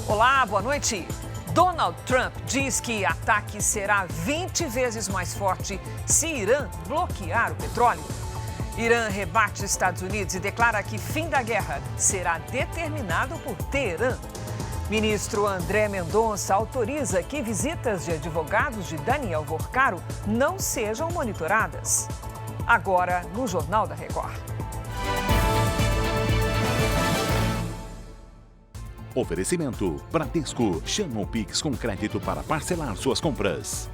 Olá, boa noite. Donald Trump diz que ataque será 20 vezes mais forte se Irã bloquear o petróleo. Irã rebate Estados Unidos e declara que fim da guerra será determinado por Teherã. Ministro André Mendonça autoriza que visitas de advogados de Daniel Vorcaro não sejam monitoradas. Agora, no Jornal da Record. Oferecimento Bradesco. Chama o Pix com crédito para parcelar suas compras.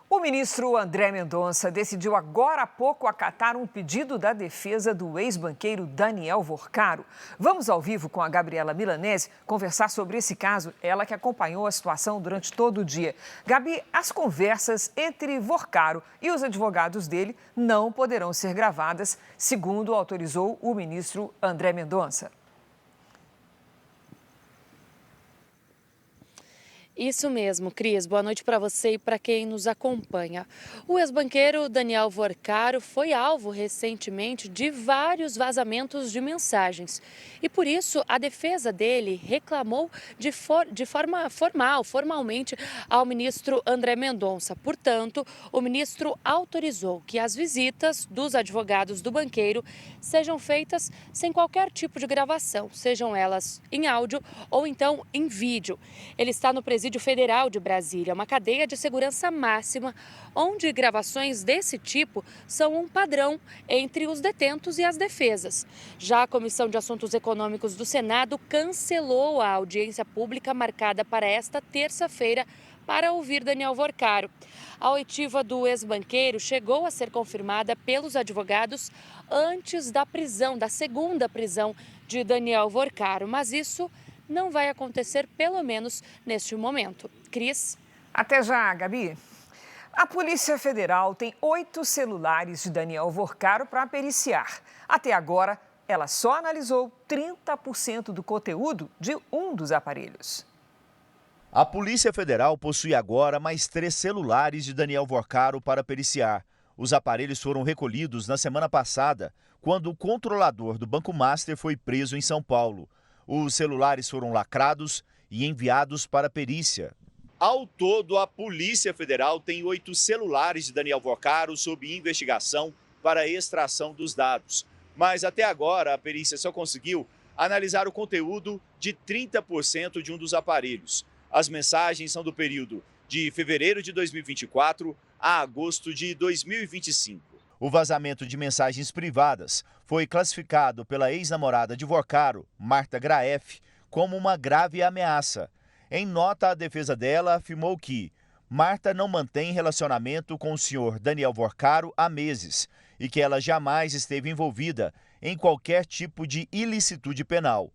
O ministro André Mendonça decidiu agora há pouco acatar um pedido da defesa do ex-banqueiro Daniel Vorcaro. Vamos ao vivo com a Gabriela Milanese conversar sobre esse caso, ela que acompanhou a situação durante todo o dia. Gabi, as conversas entre Vorcaro e os advogados dele não poderão ser gravadas, segundo autorizou o ministro André Mendonça. Isso mesmo, Cris. Boa noite para você e para quem nos acompanha. O ex-banqueiro Daniel Vorcaro foi alvo recentemente de vários vazamentos de mensagens. E por isso, a defesa dele reclamou de forma formalmente, ao ministro André Mendonça. Portanto, o ministro autorizou que as visitas dos advogados do banqueiro sejam feitas sem qualquer tipo de gravação, sejam elas em áudio ou então em vídeo. Ele está no Presídio Federal de Brasília, uma cadeia de segurança máxima, onde gravações desse tipo são um padrão entre os detentos e as defesas. Já a Comissão de Assuntos Econômicos do Senado cancelou a audiência pública marcada para esta terça-feira para ouvir Daniel Vorcaro. A oitiva do ex-banqueiro chegou a ser confirmada pelos advogados antes da prisão, da segunda prisão de Daniel Vorcaro, mas isso não vai acontecer, pelo menos neste momento. Cris? Até já, Gabi. A Polícia Federal tem 8 celulares de Daniel Vorcaro para periciar. Até agora, ela só analisou 30% do conteúdo de um dos aparelhos. A Polícia Federal possui agora mais 3 celulares de Daniel Vorcaro para periciar. Os aparelhos foram recolhidos na semana passada, quando o controlador do Banco Master foi preso em São Paulo. Os celulares foram lacrados e enviados para perícia. Ao todo, a Polícia Federal tem 8 celulares de Daniel Vorcaro sob investigação para extração dos dados. Mas até agora, a perícia só conseguiu analisar o conteúdo de 30% de um dos aparelhos. As mensagens são do período de fevereiro de 2024 a agosto de 2025. O vazamento de mensagens privadas foi classificado pela ex-namorada de Vorcaro, Marta Graeff, como uma grave ameaça. Em nota, a defesa dela afirmou que Marta não mantém relacionamento com o senhor Daniel Vorcaro há meses e que ela jamais esteve envolvida em qualquer tipo de ilicitude penal.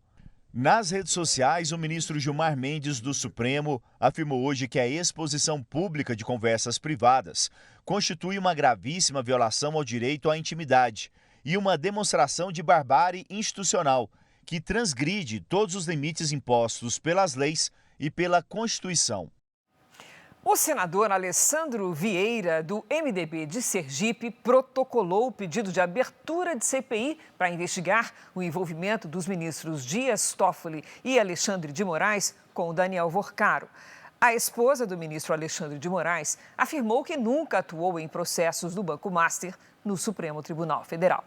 Nas redes sociais, o ministro Gilmar Mendes, do Supremo, afirmou hoje que a exposição pública de conversas privadas constitui uma gravíssima violação ao direito à intimidade e uma demonstração de barbárie institucional que transgride todos os limites impostos pelas leis e pela Constituição. O senador Alessandro Vieira, do MDB de Sergipe, protocolou o pedido de abertura de CPI para investigar o envolvimento dos ministros Dias Toffoli e Alexandre de Moraes com o Daniel Vorcaro. A esposa do ministro Alexandre de Moraes afirmou que nunca atuou em processos do Banco Master no Supremo Tribunal Federal.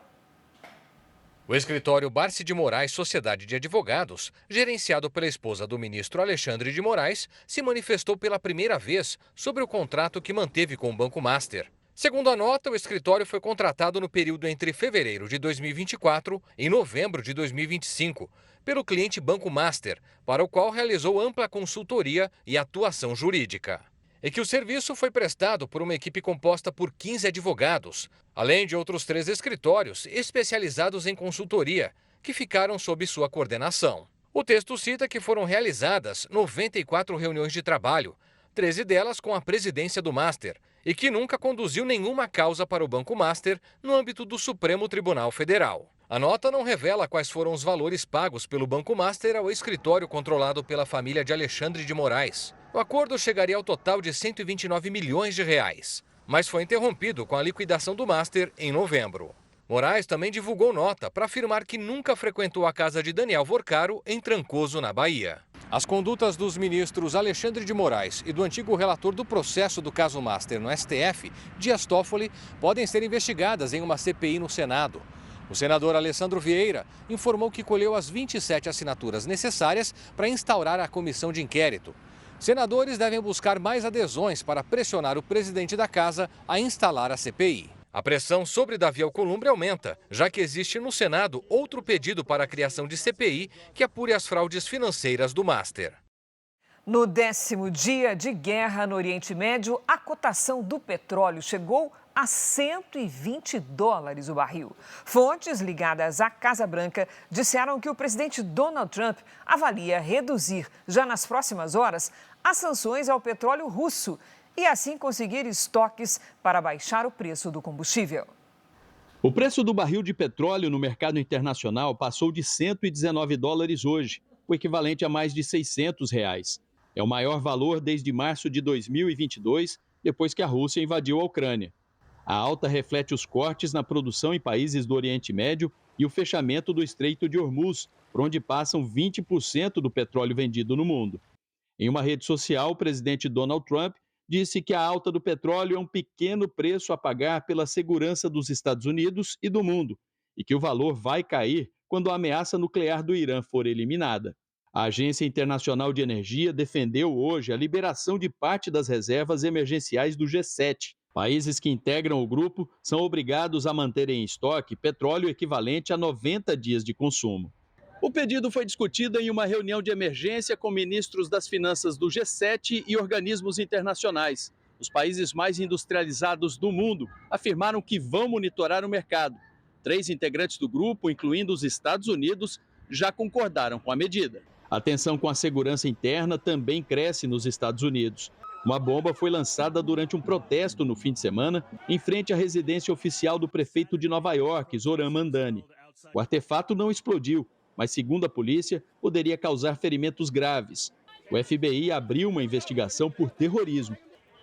O escritório Barsi de Moraes Sociedade de Advogados, gerenciado pela esposa do ministro Alexandre de Moraes, se manifestou pela primeira vez sobre o contrato que manteve com o Banco Master. Segundo a nota, o escritório foi contratado no período entre fevereiro de 2024 e novembro de 2025, pelo cliente Banco Master, para o qual realizou ampla consultoria e atuação jurídica. E que o serviço foi prestado por uma equipe composta por 15 advogados, além de outros 3 escritórios especializados em consultoria, que ficaram sob sua coordenação. O texto cita que foram realizadas 94 reuniões de trabalho, 13 delas com a presidência do Master, e que nunca conduziu nenhuma causa para o Banco Master no âmbito do Supremo Tribunal Federal. A nota não revela quais foram os valores pagos pelo Banco Master ao escritório controlado pela família de Alexandre de Moraes. O acordo chegaria ao total de 129 milhões de reais, mas foi interrompido com a liquidação do Master em novembro. Moraes também divulgou nota para afirmar que nunca frequentou a casa de Daniel Vorcaro em Trancoso, na Bahia. As condutas dos ministros Alexandre de Moraes e do antigo relator do processo do caso Master no STF, Dias Toffoli, podem ser investigadas em uma CPI no Senado. O senador Alessandro Vieira informou que colheu as 27 assinaturas necessárias para instaurar a comissão de inquérito. Senadores devem buscar mais adesões para pressionar o presidente da casa a instalar a CPI. A pressão sobre Davi Alcolumbre aumenta, já que existe no Senado outro pedido para a criação de CPI que apure as fraudes financeiras do Master. No 10º dia de guerra no Oriente Médio, a cotação do petróleo chegou a $120 o barril. Fontes ligadas à Casa Branca disseram que o presidente Donald Trump avalia reduzir, já nas próximas horas, as sanções ao petróleo russo e assim conseguir estoques para baixar o preço do combustível. O preço do barril de petróleo no mercado internacional passou de $119 hoje, o equivalente a mais de R$600. É o maior valor desde março de 2022, depois que a Rússia invadiu a Ucrânia. A alta reflete os cortes na produção em países do Oriente Médio e o fechamento do Estreito de Hormuz, por onde passam 20% do petróleo vendido no mundo. Em uma rede social, o presidente Donald Trump disse que a alta do petróleo é um pequeno preço a pagar pela segurança dos Estados Unidos e do mundo, e que o valor vai cair quando a ameaça nuclear do Irã for eliminada. A Agência Internacional de Energia defendeu hoje a liberação de parte das reservas emergenciais do G7. Países que integram o grupo são obrigados a manter em estoque petróleo equivalente a 90 dias de consumo. O pedido foi discutido em uma reunião de emergência com ministros das finanças do G7 e organismos internacionais. Os países mais industrializados do mundo afirmaram que vão monitorar o mercado. 3 integrantes do grupo, incluindo os Estados Unidos, já concordaram com a medida. A tensão com a segurança interna também cresce nos Estados Unidos. Uma bomba foi lançada durante um protesto no fim de semana em frente à residência oficial do prefeito de Nova York, Zohran Mamdani. O artefato não explodiu, mas, segundo a polícia, poderia causar ferimentos graves. O FBI abriu uma investigação por terrorismo.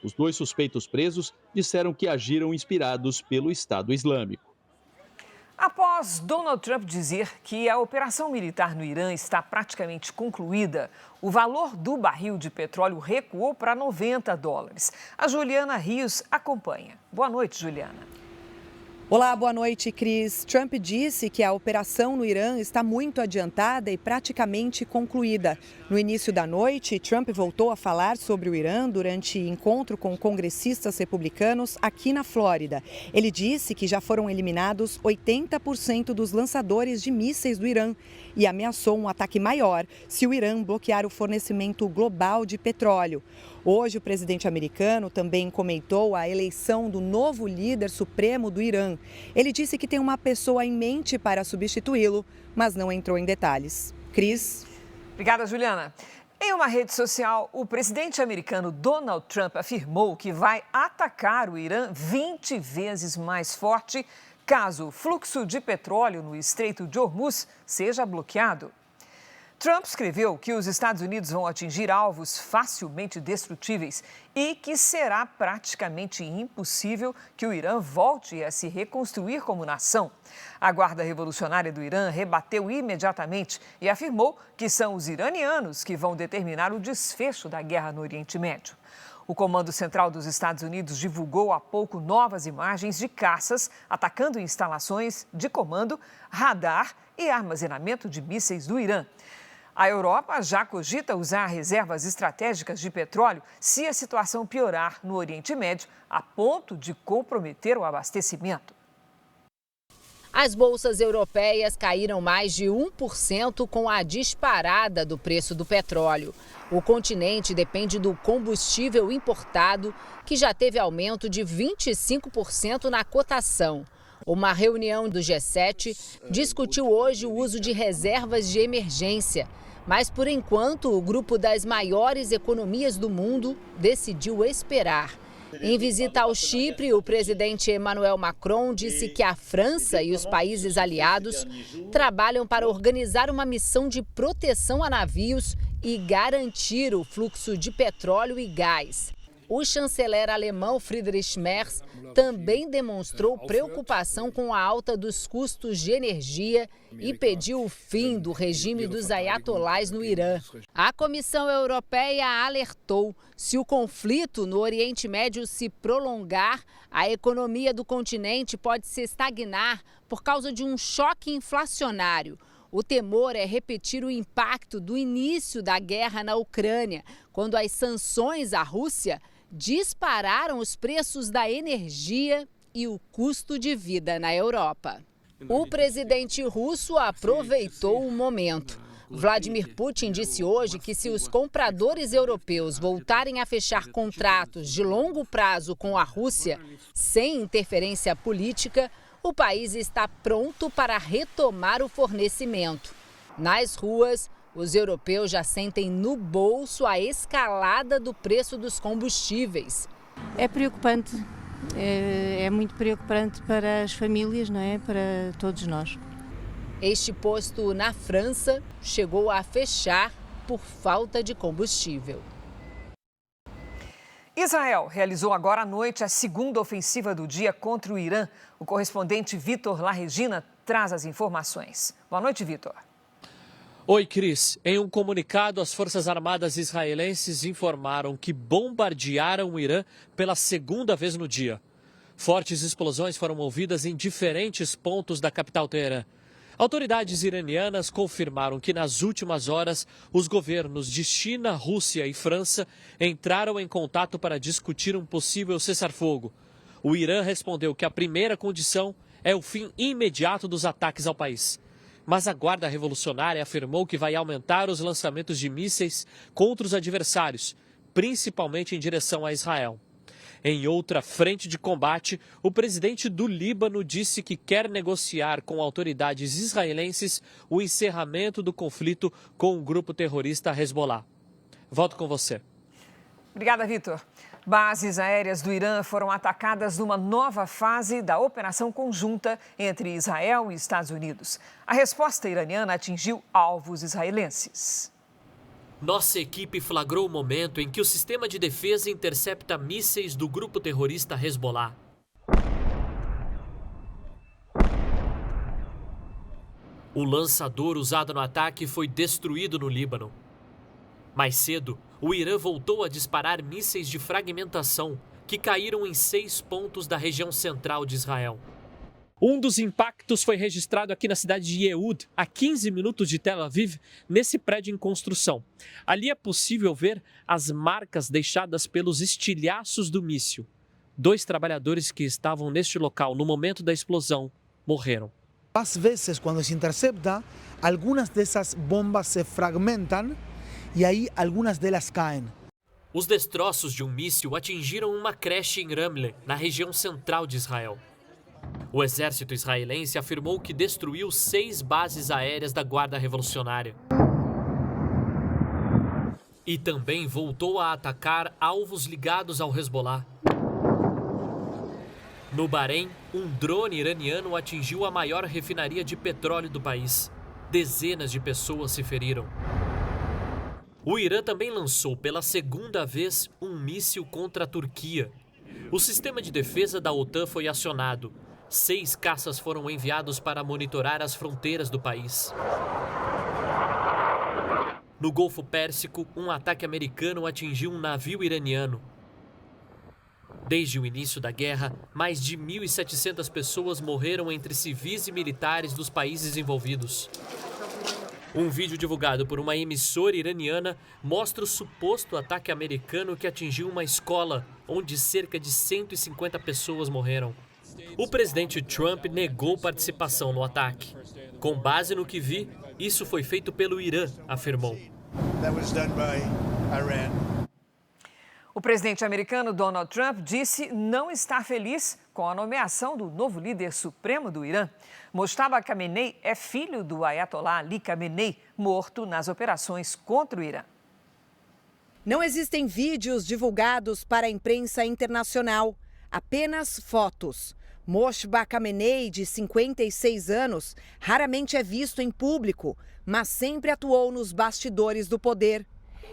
Os 2 suspeitos presos disseram que agiram inspirados pelo Estado Islâmico. Após Donald Trump dizer que a operação militar no Irã está praticamente concluída, o valor do barril de petróleo recuou para $90. A Juliana Rios acompanha. Boa noite, Juliana. Olá, boa noite, Cris. Trump disse que a operação no Irã está muito adiantada e praticamente concluída. No início da noite, Trump voltou a falar sobre o Irã durante encontro com congressistas republicanos aqui na Flórida. Ele disse que já foram eliminados 80% dos lançadores de mísseis do Irã e ameaçou um ataque maior se o Irã bloquear o fornecimento global de petróleo. Hoje, o presidente americano também comentou a eleição do novo líder supremo do Irã. Ele disse que tem uma pessoa em mente para substituí-lo, mas não entrou em detalhes. Cris? Obrigada, Juliana. Em uma rede social, o presidente americano Donald Trump afirmou que vai atacar o Irã 20 vezes mais forte caso o fluxo de petróleo no Estreito de Hormuz seja bloqueado. Trump escreveu que os Estados Unidos vão atingir alvos facilmente destrutíveis e que será praticamente impossível que o Irã volte a se reconstruir como nação. A Guarda Revolucionária do Irã rebateu imediatamente e afirmou que são os iranianos que vão determinar o desfecho da guerra no Oriente Médio. O Comando Central dos Estados Unidos divulgou há pouco novas imagens de caças atacando instalações de comando, radar e armazenamento de mísseis do Irã. A Europa já cogita usar reservas estratégicas de petróleo se a situação piorar no Oriente Médio, a ponto de comprometer o abastecimento. As bolsas europeias caíram mais de 1% com a disparada do preço do petróleo. O continente depende do combustível importado, que já teve aumento de 25% na cotação. Uma reunião do G7 discutiu hoje o uso de reservas de emergência. Mas, por enquanto, o grupo das maiores economias do mundo decidiu esperar. Em visita ao Chipre, o presidente Emmanuel Macron disse que a França e os países aliados trabalham para organizar uma missão de proteção a navios e garantir o fluxo de petróleo e gás. O chanceler alemão Friedrich Merz também demonstrou preocupação com a alta dos custos de energia e pediu o fim do regime dos aiatolás no Irã. A Comissão Europeia alertou: se o conflito no Oriente Médio se prolongar, a economia do continente pode se estagnar por causa de um choque inflacionário. O temor é repetir o impacto do início da guerra na Ucrânia, quando as sanções à Rússia dispararam os preços da energia e o custo de vida na Europa. O presidente russo aproveitou o momento. Vladimir Putin disse hoje que se os compradores europeus voltarem a fechar contratos de longo prazo com a Rússia, sem interferência política, o país está pronto para retomar o fornecimento. Nas ruas, os europeus já sentem no bolso a escalada do preço dos combustíveis. É preocupante, é muito preocupante para as famílias, não é? Para todos nós. Este posto na França chegou a fechar por falta de combustível. Israel realizou agora à noite a segunda ofensiva do dia contra o Irã. O correspondente Vitor Larregina traz as informações. Boa noite, Vitor. Oi, Cris. Em um comunicado, as Forças Armadas israelenses informaram que bombardearam o Irã pela segunda vez no dia. Fortes explosões foram ouvidas em diferentes pontos da capital Teherã. Autoridades iranianas confirmaram que nas últimas horas os governos de China, Rússia e França entraram em contato para discutir um possível cessar-fogo. O Irã respondeu que a primeira condição é o fim imediato dos ataques ao país. Mas a Guarda Revolucionária afirmou que vai aumentar os lançamentos de mísseis contra os adversários, principalmente em direção a Israel. Em outra frente de combate, o presidente do Líbano disse que quer negociar com autoridades israelenses o encerramento do conflito com o grupo terrorista Hezbollah. Volto com você. Obrigada, Vitor. Bases aéreas do Irã foram atacadas numa nova fase da operação conjunta entre Israel e Estados Unidos. A resposta iraniana atingiu alvos israelenses. Nossa equipe flagrou o momento em que o sistema de defesa intercepta mísseis do grupo terrorista Hezbollah. O lançador usado no ataque foi destruído no Líbano. Mais cedo, o Irã voltou a disparar mísseis de fragmentação que caíram em 6 pontos da região central de Israel. Um dos impactos foi registrado aqui na cidade de Yehud, a 15 minutos de Tel Aviv, nesse prédio em construção. Ali é possível ver as marcas deixadas pelos estilhaços do míssil. 2 trabalhadores que estavam neste local no momento da explosão morreram. Às vezes, quando se intercepta, algumas dessas bombas se fragmentam e aí algumas delas caem. Os destroços de um míssil atingiram uma creche em Ramle, na região central de Israel. O exército israelense afirmou que destruiu 6 bases aéreas da Guarda Revolucionária. E também voltou a atacar alvos ligados ao Hezbollah. No Bahrein, um drone iraniano atingiu a maior refinaria de petróleo do país. Dezenas de pessoas se feriram. O Irã também lançou pela segunda vez um míssil contra a Turquia. O sistema de defesa da OTAN foi acionado. 6 caças foram enviados para monitorar as fronteiras do país. No Golfo Pérsico, um ataque americano atingiu um navio iraniano. Desde o início da guerra, mais de 1.700 pessoas morreram entre civis e militares dos países envolvidos. Um vídeo divulgado por uma emissora iraniana mostra o suposto ataque americano que atingiu uma escola, onde cerca de 150 pessoas morreram. O presidente Trump negou participação no ataque. Com base no que vi, isso foi feito pelo Irã, afirmou. O presidente americano Donald Trump disse não estar feliz com a nomeação do novo líder supremo do Irã. Mojtaba Khamenei é filho do Ayatollah Ali Khamenei, morto nas operações contra o Irã. Não existem vídeos divulgados para a imprensa internacional, apenas fotos. Mojtaba Khamenei, de 56 anos, raramente é visto em público, mas sempre atuou nos bastidores do poder.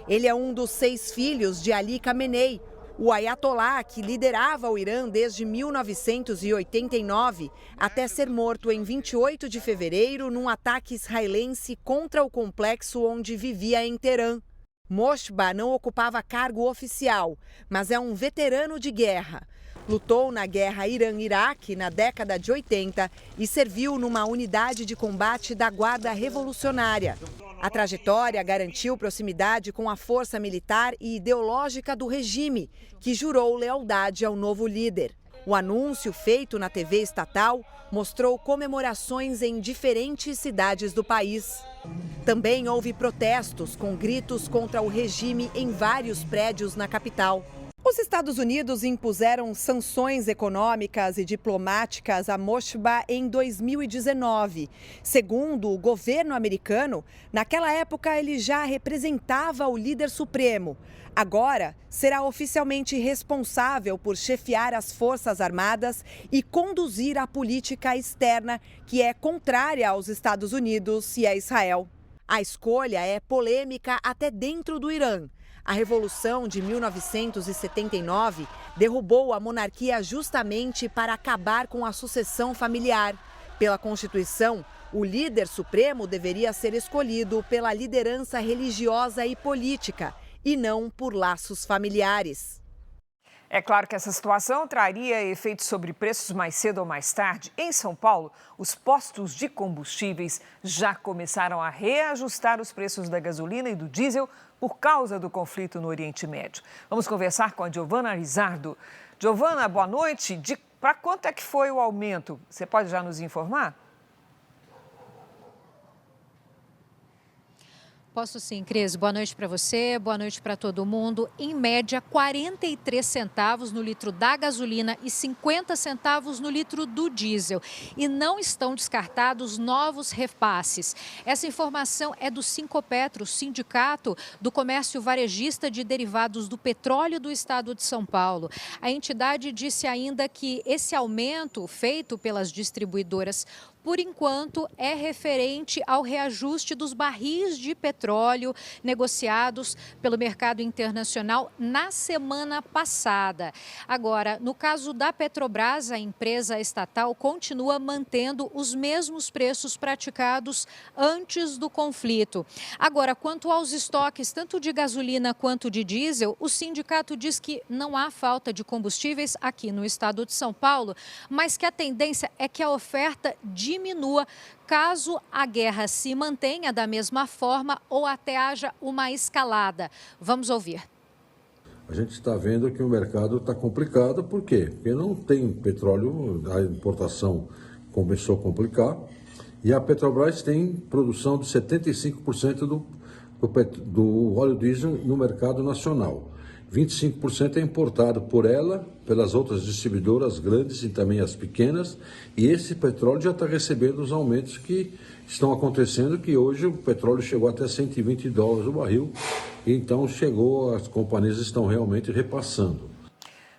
Ele é um dos 6 filhos de Ali Khamenei, O Ayatollah, que liderava o Irã desde 1989, até ser morto em 28 de fevereiro num ataque israelense contra o complexo onde vivia em Teherã. Moshtaba não ocupava cargo oficial, mas é um veterano de guerra. Lutou na guerra Irã-Iraque na década de 80 e serviu numa unidade de combate da Guarda Revolucionária. A trajetória garantiu proximidade com a força militar e ideológica do regime, que jurou lealdade ao novo líder. O anúncio feito na TV estatal mostrou comemorações em diferentes cidades do país. Também houve protestos com gritos contra o regime em vários prédios na capital. Os Estados Unidos impuseram sanções econômicas e diplomáticas a Moshtaba em 2019. Segundo o governo americano, naquela época ele já representava o líder supremo. Agora, será oficialmente responsável por chefiar as Forças Armadas e conduzir a política externa que é contrária aos Estados Unidos e a Israel. A escolha é polêmica até dentro do Irã. A Revolução de 1979 derrubou a monarquia justamente para acabar com a sucessão familiar. Pela Constituição, o líder supremo deveria ser escolhido pela liderança religiosa e política, e não por laços familiares. É claro que essa situação traria efeitos sobre preços mais cedo ou mais tarde. Em São Paulo, os postos de combustíveis já começaram a reajustar os preços da gasolina e do diesel por causa do conflito no Oriente Médio. Vamos conversar com a Giovana Rizardo. Giovana, boa noite. Para quanto é que foi o aumento? Você pode já nos informar? Posso sim, Cris. Boa noite para você, boa noite para todo mundo. Em média, 43 centavos no litro da gasolina e 50 centavos no litro do diesel. E não estão descartados novos repasses. Essa informação é do Sincopetro, Sindicato do Comércio Varejista de Derivados do Petróleo do Estado de São Paulo. A entidade disse ainda que esse aumento feito pelas distribuidoras, por enquanto, é referente ao reajuste dos barris de petróleo negociados pelo mercado internacional na semana passada. Agora, no caso da Petrobras, a empresa estatal continua mantendo os mesmos preços praticados antes do conflito. Agora, quanto aos estoques, tanto de gasolina quanto de diesel, o sindicato diz que não há falta de combustíveis aqui no estado de São Paulo, mas que a tendência é que a oferta diminua caso a guerra se mantenha da mesma forma ou até haja uma escalada. Vamos ouvir. A gente está vendo que o mercado está complicado. Por quê? Porque não tem petróleo, a importação começou a complicar e a Petrobras tem produção de 75% do óleo diesel no mercado nacional. 25% é importado por ela, pelas outras distribuidoras grandes e também as pequenas, e esse petróleo já está recebendo os aumentos que estão acontecendo, que hoje o petróleo chegou até $120 o barril, e então as companhias estão realmente repassando.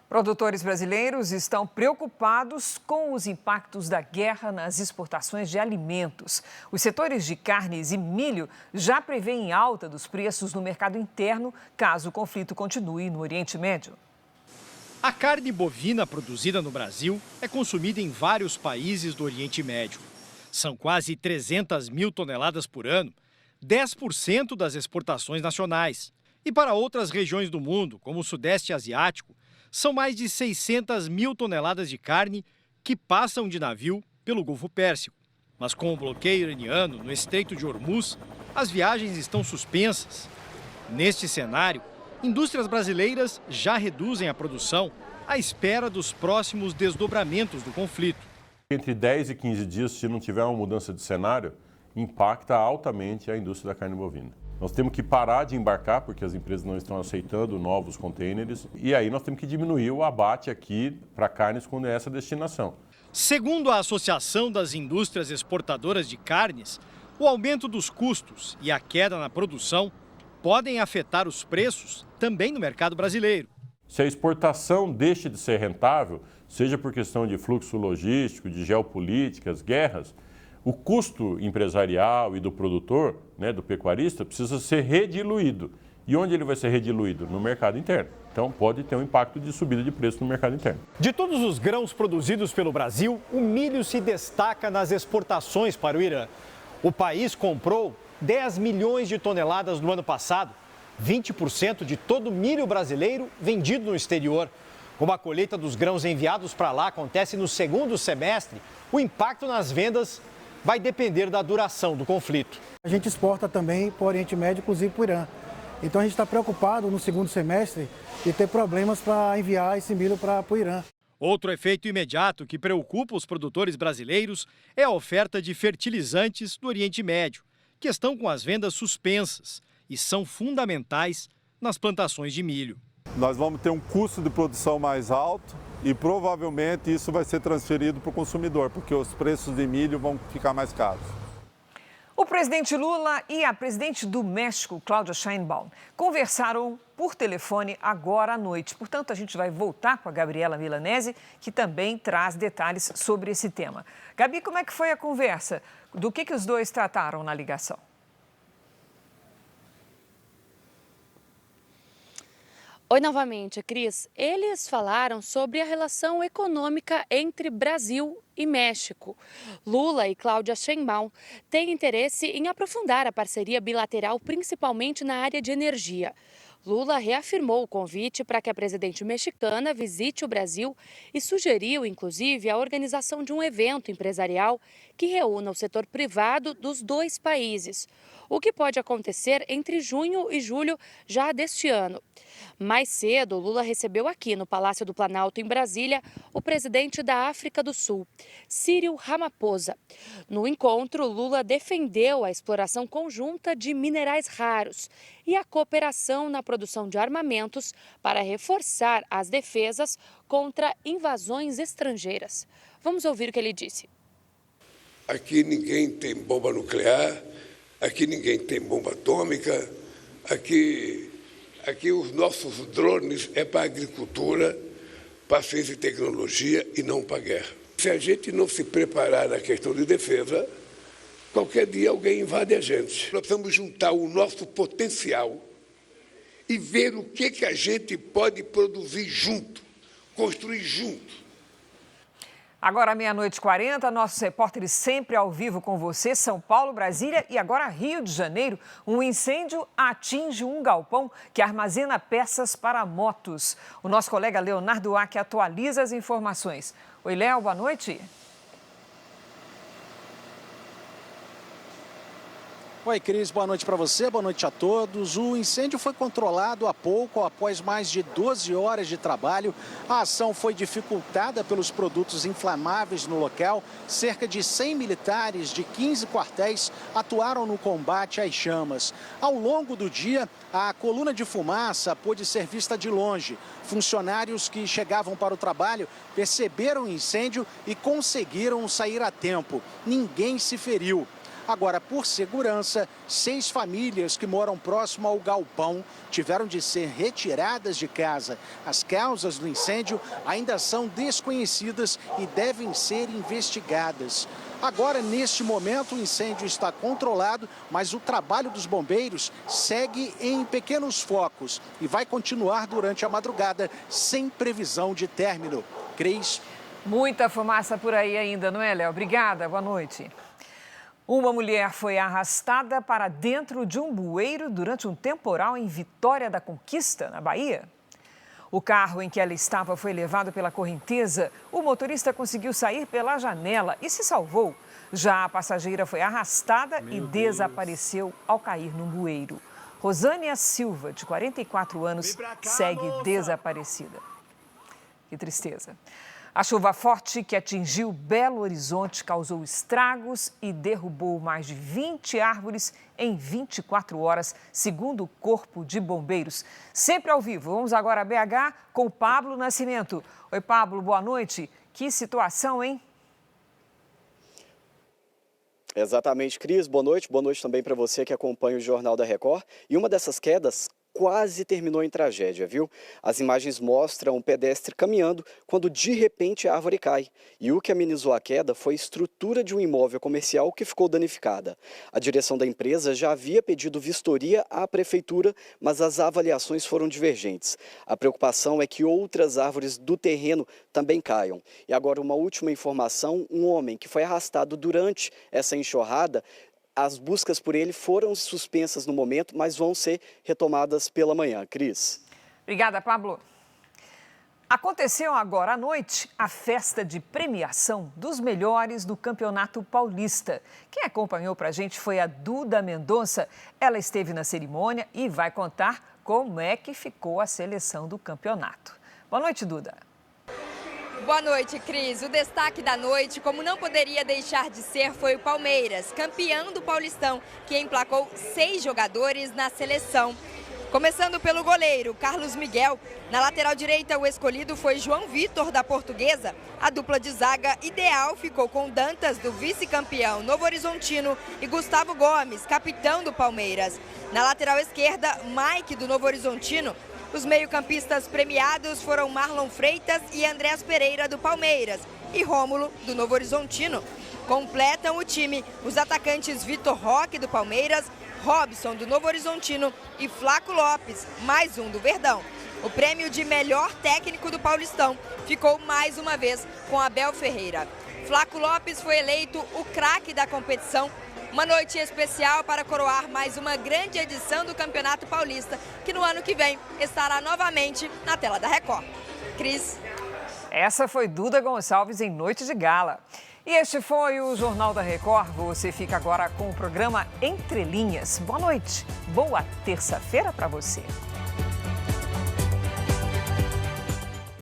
Produtores brasileiros estão preocupados com os impactos da guerra nas exportações de alimentos. Os setores de carnes e milho já prevêem alta dos preços no mercado interno, caso o conflito continue no Oriente Médio. A carne bovina produzida no Brasil é consumida em vários países do Oriente Médio. São quase 300 mil toneladas por ano, 10% das exportações nacionais. E para outras regiões do mundo, como o Sudeste Asiático, são mais de 600 mil toneladas de carne que passam de navio pelo Golfo Pérsico. Mas com o bloqueio iraniano no Estreito de Hormuz, as viagens estão suspensas. Neste cenário, indústrias brasileiras já reduzem a produção à espera dos próximos desdobramentos do conflito. Entre 10 e 15 dias, se não tiver uma mudança de cenário, impacta altamente a indústria da carne bovina. Nós temos que parar de embarcar, porque as empresas não estão aceitando novos contêineres. E aí nós temos que diminuir o abate aqui para carnes com essa destinação. Segundo a Associação das Indústrias Exportadoras de Carnes, o aumento dos custos e a queda na produção podem afetar os preços também no mercado brasileiro. Se a exportação deixa de ser rentável, seja por questão de fluxo logístico, de geopolíticas, guerras, o custo empresarial e do produtor, do pecuarista, precisa ser rediluído. E onde ele vai ser rediluído? No mercado interno. Então pode ter um impacto de subida de preço no mercado interno. De todos os grãos produzidos pelo Brasil, o milho se destaca nas exportações para o Irã. O país comprou 10 milhões de toneladas no ano passado, 20% de todo o milho brasileiro vendido no exterior. Como a colheita dos grãos enviados para lá acontece no segundo semestre, o impacto nas vendas vai depender da duração do conflito. A gente exporta também para o Oriente Médio, inclusive para o Irã. Então a gente está preocupado no segundo semestre de ter problemas para enviar esse milho para o Irã. Outro efeito imediato que preocupa os produtores brasileiros é a oferta de fertilizantes do Oriente Médio, que estão com as vendas suspensas e são fundamentais nas plantações de milho. Nós vamos ter um custo de produção mais alto e provavelmente isso vai ser transferido para o consumidor, porque os preços de milho vão ficar mais caros. O presidente Lula e a presidente do México, Cláudia Sheinbaum, conversaram por telefone agora à noite. Portanto, a gente vai voltar com a Gabriela Milanese, que também traz detalhes sobre esse tema. Gabi, como é que foi a conversa? Do que os dois trataram na ligação? Oi, novamente, Cris. Eles falaram sobre a relação econômica entre Brasil e México. Lula e Cláudia Sheinbaum têm interesse em aprofundar a parceria bilateral, principalmente na área de energia. Lula reafirmou o convite para que a presidente mexicana visite o Brasil e sugeriu, inclusive, a organização de um evento empresarial que reúna o setor privado dos dois países, o que pode acontecer entre junho e julho já deste ano. Mais cedo, Lula recebeu aqui no Palácio do Planalto, em Brasília, o presidente da África do Sul, Cyril Ramaphosa. No encontro, Lula defendeu a exploração conjunta de minerais raros e a cooperação na produção de armamentos para reforçar as defesas contra invasões estrangeiras. Vamos ouvir o que ele disse. Aqui ninguém tem bomba nuclear, aqui ninguém tem bomba atômica, aqui os nossos drones é para agricultura, para ciência e tecnologia e não para guerra. Se a gente não se preparar na questão de defesa, qualquer dia alguém invade a gente. Nós precisamos juntar o nosso potencial e ver o que a gente pode produzir junto, construir junto. Agora, 00:40, nossos repórteres sempre ao vivo com você, São Paulo, Brasília e agora Rio de Janeiro. Um incêndio atinge um galpão que armazena peças para motos. O nosso colega Leonardo Aque atualiza as informações. Oi, Léo, boa noite. Oi, Cris, boa noite para você, boa noite a todos. O incêndio foi controlado há pouco, após mais de 12 horas de trabalho. A ação foi dificultada pelos produtos inflamáveis no local. Cerca de 100 militares de 15 quartéis atuaram no combate às chamas. Ao longo do dia, a coluna de fumaça pôde ser vista de longe. Funcionários que chegavam para o trabalho perceberam o incêndio e conseguiram sair a tempo. Ninguém se feriu. Agora, por segurança, 6 famílias que moram próximo ao galpão tiveram de ser retiradas de casa. As causas do incêndio ainda são desconhecidas e devem ser investigadas. Agora, neste momento, o incêndio está controlado, mas o trabalho dos bombeiros segue em pequenos focos e vai continuar durante a madrugada, sem previsão de término. Cris. Muita fumaça por aí ainda, não é, Léo? Obrigada, boa noite. Uma mulher foi arrastada para dentro de um bueiro durante um temporal em Vitória da Conquista, na Bahia. O carro em que ela estava foi levado pela correnteza. O motorista conseguiu sair pela janela e se salvou. Já a passageira foi arrastada e desapareceu ao cair num bueiro. Rosânia Silva, de 44 anos, segue desaparecida. Que tristeza. A chuva forte que atingiu Belo Horizonte causou estragos e derrubou mais de 20 árvores em 24 horas, segundo o Corpo de Bombeiros. Sempre ao vivo, vamos agora a BH com o Pablo Nascimento. Oi, Pablo, boa noite. Que situação, hein? Exatamente, Cris. Boa noite também para você que acompanha o Jornal da Record. E uma dessas quedas quase terminou em tragédia, viu? As imagens mostram um pedestre caminhando quando de repente a árvore cai. E o que amenizou a queda foi a estrutura de um imóvel comercial que ficou danificada. A direção da empresa já havia pedido vistoria à prefeitura, mas as avaliações foram divergentes. A preocupação é que outras árvores do terreno também caiam. E agora uma última informação, um homem que foi arrastado durante essa enxurrada, as buscas por ele foram suspensas no momento, mas vão ser retomadas pela manhã. Cris. Obrigada, Pablo. Aconteceu agora à noite a festa de premiação dos melhores do Campeonato Paulista. Quem acompanhou para a gente foi a Duda Mendonça. Ela esteve na cerimônia e vai contar como é que ficou a seleção do campeonato. Boa noite, Duda. Boa noite, Cris. O destaque da noite, como não poderia deixar de ser, foi o Palmeiras, campeão do Paulistão, que emplacou 6 jogadores na seleção. Começando pelo goleiro, Carlos Miguel. Na lateral direita, o escolhido foi João Vitor, da Portuguesa. A dupla de zaga ideal ficou com Dantas, do vice-campeão Novo Horizontino, e Gustavo Gomes, capitão do Palmeiras. Na lateral esquerda, Mike, do Novo Horizontino. Os meio-campistas premiados foram Marlon Freitas e Andrés Pereira, do Palmeiras, e Rômulo, do Novo Horizontino. Completam o time os atacantes Vitor Roque, do Palmeiras, Robson, do Novo Horizontino, e Flaco Lopes, mais um do Verdão. O prêmio de melhor técnico do Paulistão ficou mais uma vez com Abel Ferreira. Flaco Lopes foi eleito o craque da competição. Uma noite especial para coroar mais uma grande edição do Campeonato Paulista, que no ano que vem estará novamente na tela da Record. Cris. Essa foi Duda Gonçalves em Noite de Gala. E este foi o Jornal da Record. Você fica agora com o programa Entre Linhas. Boa noite. Boa terça-feira para você.